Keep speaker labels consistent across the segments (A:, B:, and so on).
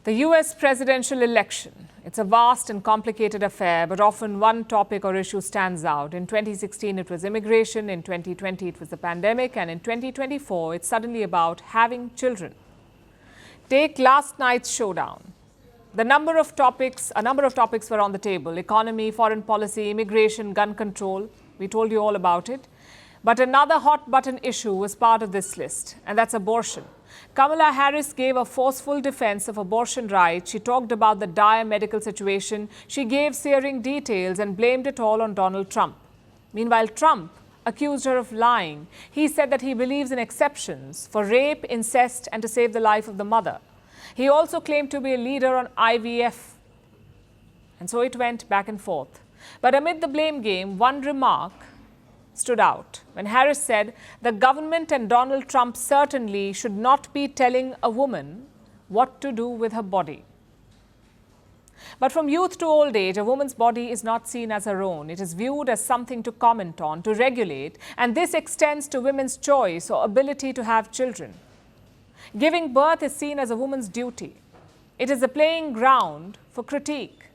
A: The US presidential election. It's a vast and complicated affair, but often one topic or issue stands out. In 2016, it was immigration. In 2020, it was the pandemic. And in 2024, it's suddenly about having children. Take last night's showdown. A number of topics were on the table: economy, foreign policy, immigration, gun control. We told you all about it. But another hot button issue was part of this list, and that's abortion. Kamala Harris gave a forceful defense of abortion rights. She talked about the dire medical situation. She gave searing details and blamed it all on Donald Trump. Meanwhile, Trump accused her of lying. He said that he believes in exceptions for rape, incest, and to save the life of the mother. He also claimed to be a leader on IVF. And so it went back and forth. But amid the blame game, one remark stood out when Harris said the government and Donald Trump certainly should not be telling a woman what to do with her body. But from youth to old age, a woman's body is not seen as her own. It is viewed as something to comment on, to regulate, and this extends to women's choice or ability to have children. Giving birth is seen as a woman's duty. It is a playing ground for critique.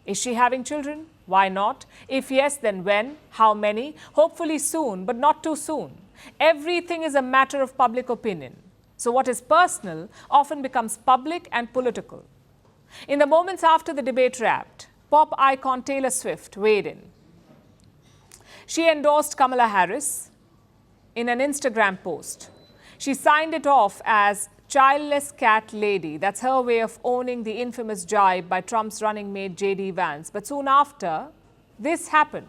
A: Is she having children? Why not? If yes, then when? How many? Hopefully soon, but not too soon. Everything is a matter of public opinion. So what is personal often becomes public and political. In the moments after the debate wrapped, pop icon Taylor Swift weighed in. She endorsed Kamala Harris in an Instagram post. She signed it off as childless cat lady. That's her way of owning the infamous jibe by Trump's running mate JD Vance. But soon after, this happened.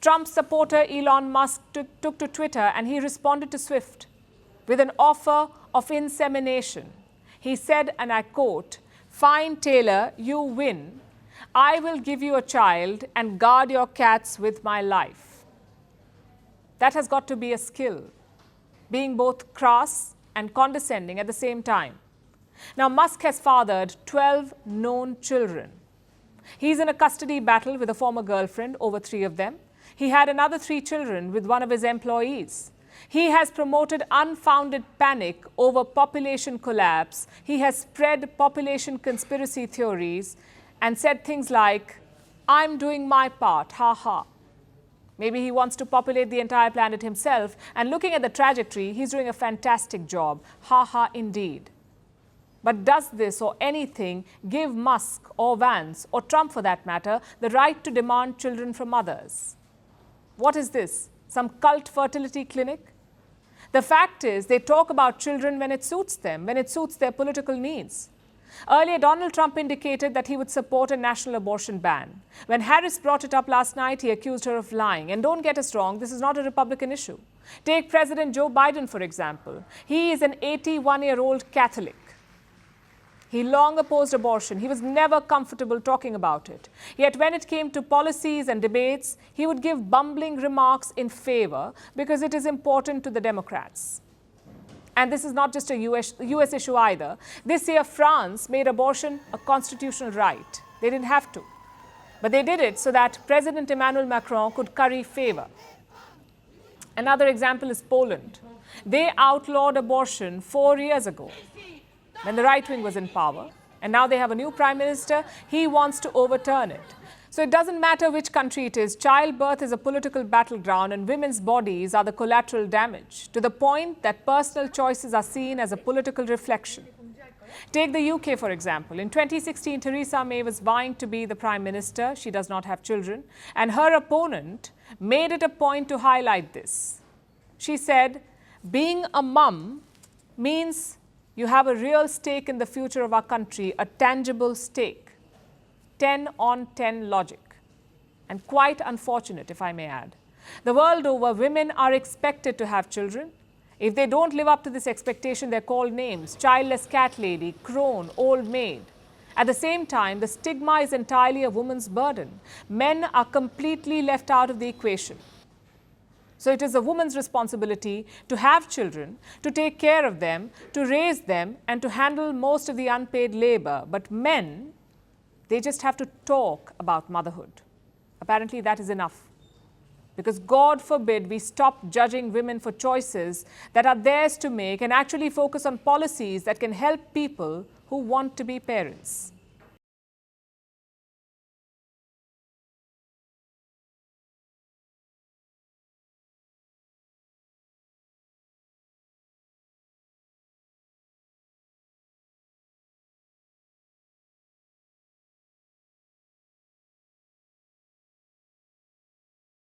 A: Trump supporter Elon Musk took to Twitter and he responded to Swift with an offer of insemination. He said, and I quote, "Fine, Taylor, you win. I will give you a child and guard your cats with my life." That has got to be a skill, being both crass and condescending at the same time. Now, Musk has fathered 12 known children. He's in a custody battle with a former girlfriend over 3 of them. He had another 3 children with one of his employees. He has promoted unfounded panic over population collapse. He has spread population conspiracy theories and said things like, "I'm doing my part, ha ha." Maybe he wants to populate the entire planet himself, and looking at the trajectory, he's doing a fantastic job. Ha ha indeed. But does this or anything give Musk or Vance, or Trump for that matter, the right to demand children from others? What is this? Some cult fertility clinic? The fact is, they talk about children when it suits them, when it suits their political needs. Earlier, Donald Trump indicated that he would support a national abortion ban. When Harris brought it up last night, he accused her of lying. And don't get us wrong, this is not a Republican issue. Take President Joe Biden, for example. He is an 81-year-old Catholic. He long opposed abortion. He was never comfortable talking about it. Yet when it came to policies and debates, he would give bumbling remarks in favor because it is important to the Democrats. And this is not just a US issue either. This year, France made abortion a constitutional right. They didn't have to. But they did it so that President Emmanuel Macron could curry favor. Another example is Poland. They outlawed abortion 4 years ago when the right wing was in power. And now they have a new prime minister. He wants to overturn it. So it doesn't matter which country it is, childbirth is a political battleground and women's bodies are the collateral damage, to the point that personal choices are seen as a political reflection. Take the UK, for example. In 2016, Theresa May was vying to be the prime minister. She does not have children. And her opponent made it a point to highlight this. She said, being a mum means you have a real stake in the future of our country, a tangible stake. 10 on 10 logic, and quite unfortunate, if I may add. The world over, women are expected to have children. If they don't live up to this expectation, they're called names: childless cat lady, crone, old maid. At the same time, the stigma is entirely a woman's burden. Men are completely left out of the equation. So it is a woman's responsibility to have children, to take care of them, to raise them, and to handle most of the unpaid labor. But men, they just have to talk about motherhood. Apparently, that is enough. Because God forbid we stop judging women for choices that are theirs to make and actually focus on policies that can help people who want to be parents.